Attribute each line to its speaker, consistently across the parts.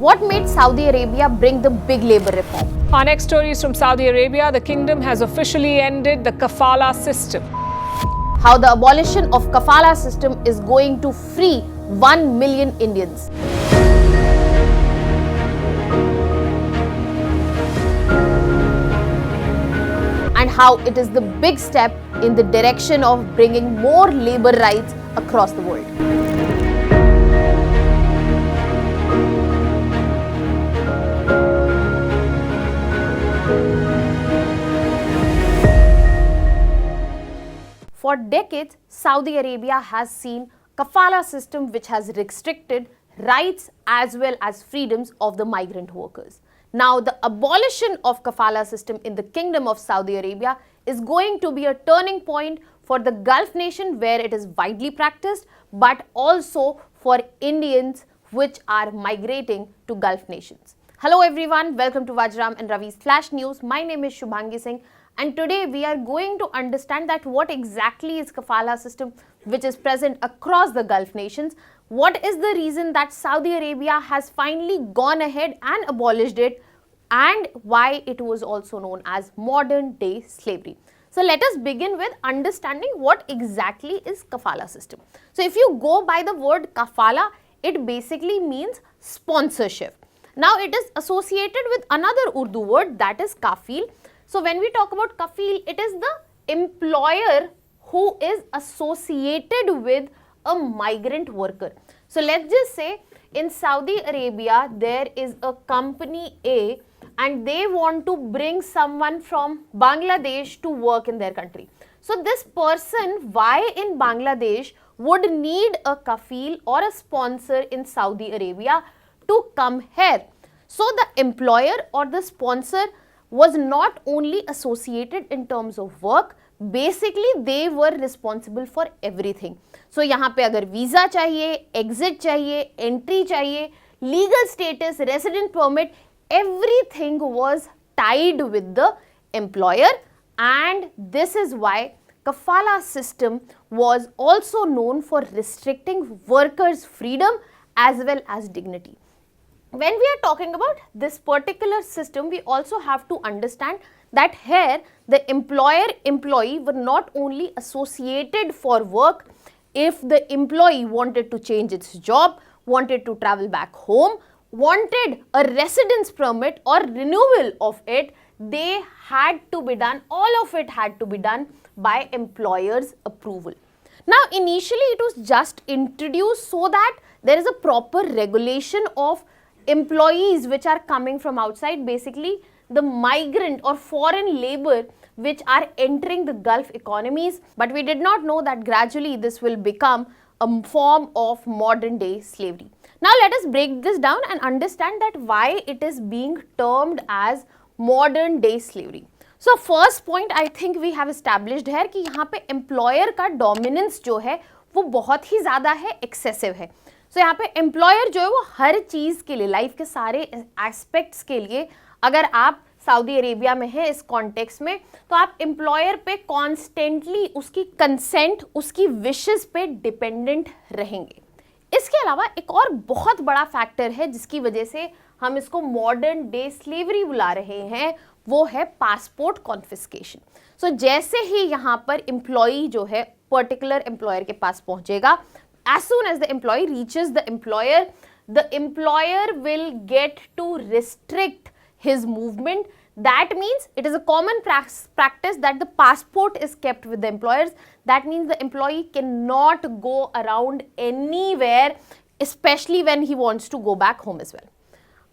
Speaker 1: What made Saudi Arabia bring the big labor reform?
Speaker 2: Our next story is from Saudi Arabia. The kingdom has officially ended the Kafala system.
Speaker 1: How the abolition of Kafala system is going to free 1 million Indians. And how it is the big step in the direction of bringing more labor rights across the world. For decades, Saudi Arabia has seen Kafala system which has restricted rights as well as freedoms of the migrant workers. Now, the abolition of Kafala system in the Kingdom of Saudi Arabia is going to be a turning point for the Gulf nation where it is widely practiced, but also for Indians which are migrating to Gulf nations. Hello everyone, welcome to Vajiram and Ravi's Flash News. My name is Shubhangi Singh. And today we are going to understand that what exactly is Kafala system which is present across the Gulf nations. What is the reason that Saudi Arabia has finally gone ahead and abolished it, and why it was also known as modern day slavery. So let us begin with understanding what exactly is Kafala system. So if you go by the word Kafala, it basically means sponsorship. Now it is associated with another Urdu word, that is kafil. So when we talk about kafil, it is the employer who is associated with a migrant worker. So let's just say in Saudi Arabia, there is a company A and they want to bring someone from Bangladesh to work in their country. So this person, why in Bangladesh, would need a kafil or a sponsor in Saudi Arabia to come here. So the employer or the sponsor was not only associated in terms of work, basically they were responsible for everything. So यहाँ पे अगर visa चाहिए, exit चाहिए, entry चाहिए, legal status, resident permit, everything was tied with the employer, and this is why Kafala system was also known for restricting workers' freedom as well as dignity. When we are talking about this particular system, we also have to understand that here the employer-employee were not only associated for work. If the employee wanted to change its job, wanted to travel back home, wanted a residence permit or renewal of it, they had to be done, all of it had to be done by employer's approval. Now initially it was just introduced so that there is a proper regulation of employees which are coming from outside, basically the migrant or foreign labor which are entering the Gulf economies, but we did not know that gradually this will become a form of modern day slavery. Now let us break this down and understand that why it is being termed as modern day slavery. So first point I think we have established here कि यहाँ पे employer का dominance जो है वो बहुत ही ज़्यादा है, excessive है. So यहाँ पे एम्प्लॉयर जो है वो हर चीज़ के लिए, लाइफ के सारे एस्पेक्ट्स के लिए, अगर आप सऊदी अरेबिया में हैं इस कॉन्टेक्स्ट में, तो आप एम्प्लॉयर पे कॉन्स्टेंटली उसकी कंसेंट, उसकी विशेस पे डिपेंडेंट रहेंगे. इसके अलावा एक और बहुत बड़ा फैक्टर है जिसकी वजह से हम इसको मॉडर्न डे स्लेवरी बुला रहे हैं, वो है पासपोर्ट कॉन्फिस्केशन. सो जैसे ही यहाँ पर एम्प्लॉई जो है पर्टिकुलर एम्प्लॉयर के पास पहुँचेगा, as soon as the employee reaches the employer will get to restrict his movement. That means it is a common practice that the passport is kept with the employers. That means the employee cannot go around anywhere, especially when he wants to go back home as well.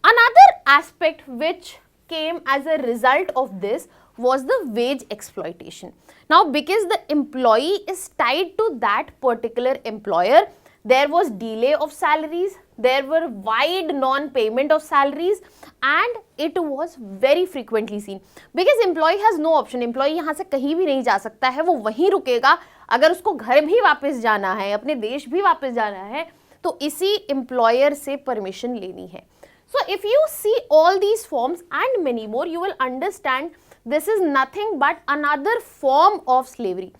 Speaker 1: Another aspect which came as a result of this was the wage exploitation. Now, because the employee is tied to that particular employer, there was delay of salaries, there were wide non-payment of salaries, and it was very frequently seen. Because employee has no option, employee यहाँ से कहीं भी नहीं जा सकता है, वो वहीं रुकेगा. अगर उसको घर भी वापस जाना है, अपने देश भी वापस जाना है, तो इसी employer से permission लेनी है. So if you see all these forms and many more, you will understand this is nothing but another form of slavery.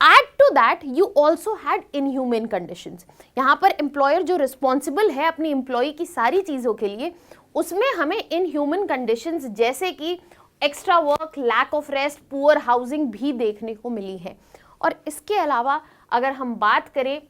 Speaker 1: Add to that, you also had inhumane conditions. यहाँ पर employer जो responsible है अपनी employee की सारी चीज़ों के लिए, उसमें हमें inhuman conditions जैसे कि extra work, lack of rest, poor housing भी देखने को मिली है. और इसके अलावा अगर हम बात करें,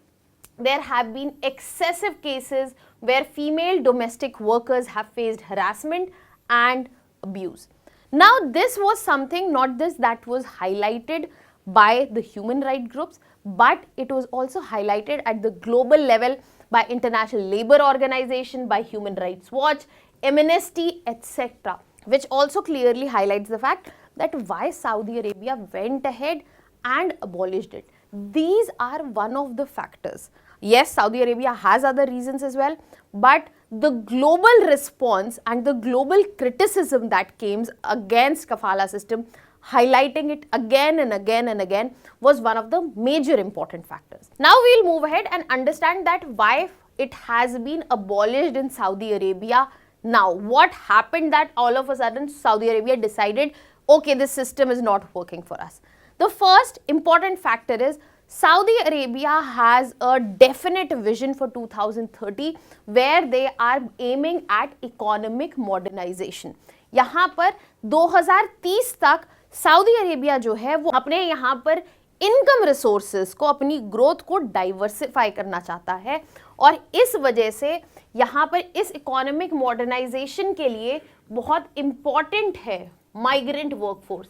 Speaker 1: there have been excessive cases where female domestic workers have faced harassment and abuse. Now, this was something not this that was highlighted by the human rights groups, but it was also highlighted at the global level by International Labour Organization, by Human Rights Watch, Amnesty, etc., which also clearly highlights the fact that why Saudi Arabia went ahead and abolished it. These are one of the factors. Yes, Saudi Arabia has other reasons as well, but the global response and the global criticism that came against Kafala system, highlighting it again and again and again, was one of the major important factors. Now we'll move ahead and understand that why it has been abolished in Saudi Arabia now. What happened that all of a sudden Saudi Arabia decided, okay, this system is not working for us. The first important factor is Saudi Arabia has a definite vision for 2030 where they are aiming at economic modernization. यहाँ पर 2030 तक Saudi Arabia जो है वो अपने यहाँ पर income resources को, अपनी ग्रोथ को डाइवर्सिफाई करना चाहता है और इस वजह से यहाँ पर इस इकोनॉमिक मॉडर्नाइजेशन के लिए बहुत इम्पॉर्टेंट है माइग्रेंट वर्कफोर्स.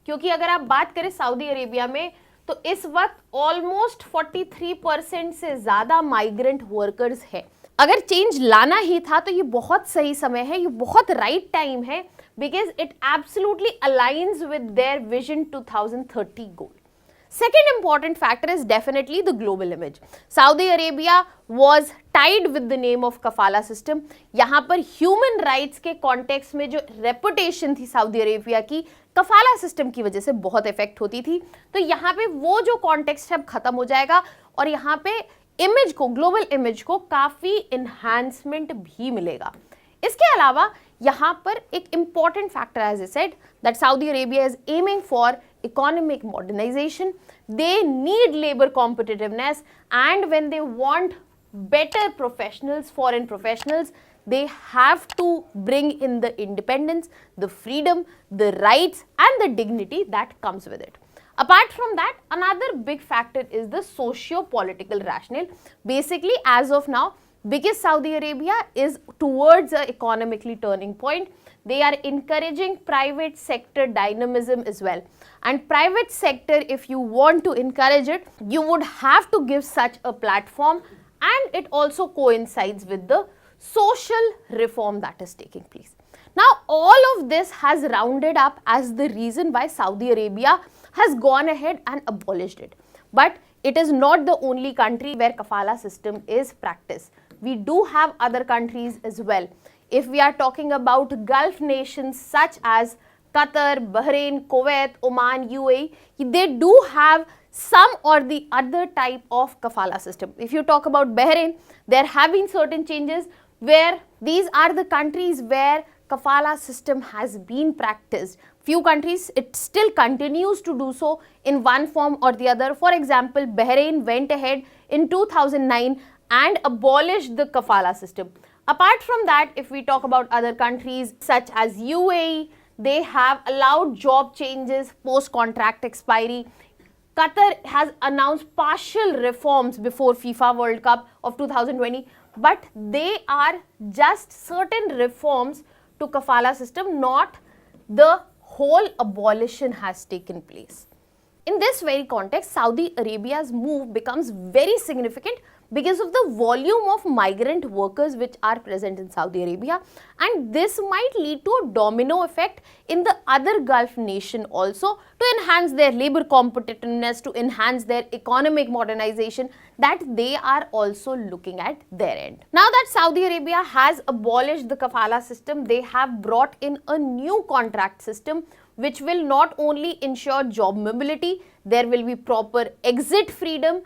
Speaker 1: क्योंकि अगर आप बात करें सऊदी अरेबिया में तो इस वक्त ऑलमोस्ट 43% से ज़्यादा माइग्रेंट वर्कर्स है. अगर चेंज लाना ही था तो ये बहुत सही समय है, ये बहुत राइट टाइम है, because it absolutely aligns with their vision 2030 goal. Second important factor is definitely the global image. Saudi Arabia was tied with the name of Kafala system. यहाँ पर human rights के context में जो reputation थी Saudi Arabia की कफाला system की वजह से बहुत इफेक्ट होती थी, तो यहाँ पे वो जो कॉन्टेक्स्ट अब खत्म हो जाएगा और यहाँ पे इमेज को, ग्लोबल इमेज को काफ़ी इन्हांसमेंट भी मिलेगा. इसके अलावा यहाँ पर एक important factor as I said that Saudi Arabia is aiming for economic modernization. They need labor competitiveness, and when they want better professionals, foreign professionals, they have to bring in the independence, the freedom, the rights and the dignity that comes with it. Apart from that, another big factor is the socio-political rationale. Basically, as of now, because Saudi Arabia is towards an economically turning point, they are encouraging private sector dynamism as well. And private sector, if you want to encourage it, you would have to give such a platform, and it also coincides with the social reform that is taking place. Now, all of this has rounded up as the reason why Saudi Arabia has gone ahead and abolished it. But it is not the only country where kafala system is practiced. We do have other countries as well. If we are talking about Gulf nations such as Qatar, Bahrain, Kuwait, Oman, UAE, they do have some or the other type of kafala system. If you talk about Bahrain, there have been certain changes where these are the countries where kafala system has been practiced. Few countries, it still continues to do so in one form or the other. For example, Bahrain went ahead in 2009 and abolished the kafala system. Apart from that, if we talk about other countries such as UAE, they have allowed job changes post-contract expiry. Qatar has announced partial reforms before FIFA World Cup of 2020, but they are just certain reforms to kafala system, not the whole abolition has taken place. In this very context, Saudi Arabia's move becomes very significant because of the volume of migrant workers which are present in Saudi Arabia, and this might lead to a domino effect in the other Gulf nation also to enhance their labor competitiveness, to enhance their economic modernization that they are also looking at their end. Now that Saudi Arabia has abolished the kafala system, they have brought in a new contract system which will not only ensure job mobility, there will be proper exit freedom,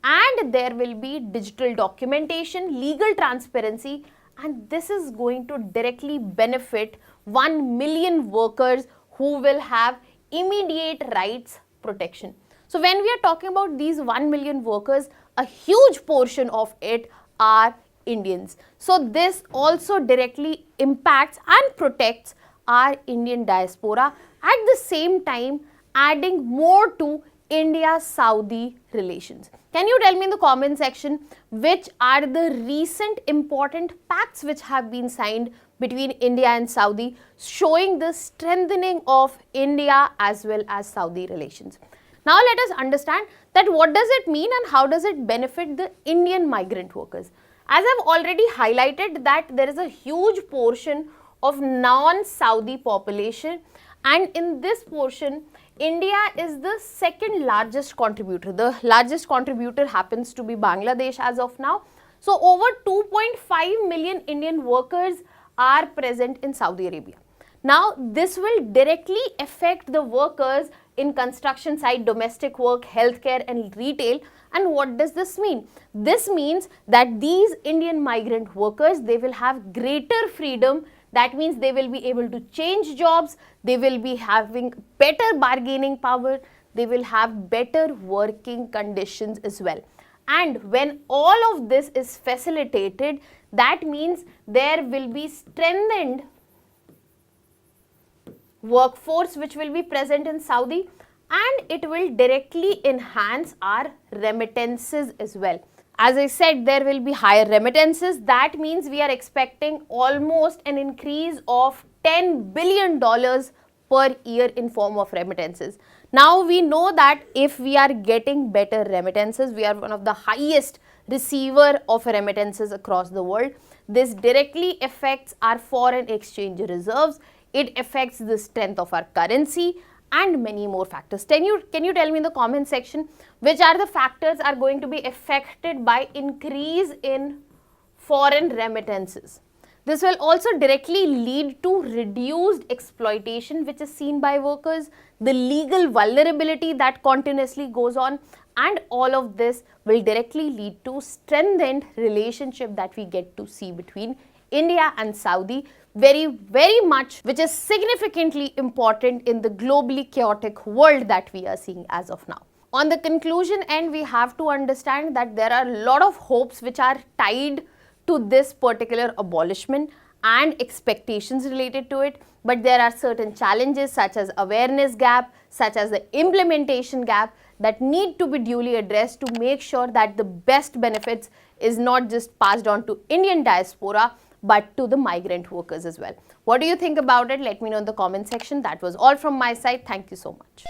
Speaker 1: and there will be digital documentation, legal transparency, and this is going to directly benefit 1 million workers who will have immediate rights protection. So when we are talking about these 1 million workers, a huge portion of it are Indians. So this also directly impacts and protects our Indian diaspora, at the same time adding more to India-Saudi relations. Can you tell me in the comment section which are the recent important pacts which have been signed between India and Saudi, showing the strengthening of India as well as Saudi relations? Now let us understand that what does it mean and how does it benefit the Indian migrant workers. As I've already highlighted that there is a huge portion of non-Saudi population, and in this portion India is the second largest contributor. The largest contributor happens to be Bangladesh as of now. So over 2.5 million Indian workers are present in Saudi Arabia. Now this will directly affect the workers in construction site, domestic work, healthcare and retail. And what does this mean? This means that these Indian migrant workers, they will have greater freedom. That means they will be able to change jobs, they will be having better bargaining power, they will have better working conditions as well. And when all of this is facilitated, that means there will be strengthened workforce which will be present in Saudi, and it will directly enhance our remittances as well. As I said, there will be higher remittances. That means we are expecting almost an increase of $10 billion per year in form of remittances. Now we know that if we are getting better remittances, we are one of the highest receiver of remittances across the world. This directly affects our foreign exchange reserves. It affects the strength of our currency and many more factors. Can you tell me in the comment section which are the factors are going to be affected by increase in foreign remittances? This will also directly lead to reduced exploitation which is seen by workers, the legal vulnerability that continuously goes on, and all of this will directly lead to strengthened relationship that we get to see between India and Saudi, very much, which is significantly important in the globally chaotic world that we are seeing as of now. On the conclusion end, we have to understand that there are a lot of hopes which are tied to this particular abolishment and expectations related to it, but there are certain challenges such as awareness gap, such as the implementation gap that need to be duly addressed to make sure that the best benefits is not just passed on to Indian diaspora but to the migrant workers as well. What do you think about it? Let me know in the comment section. That was all from my side. Thank you so much.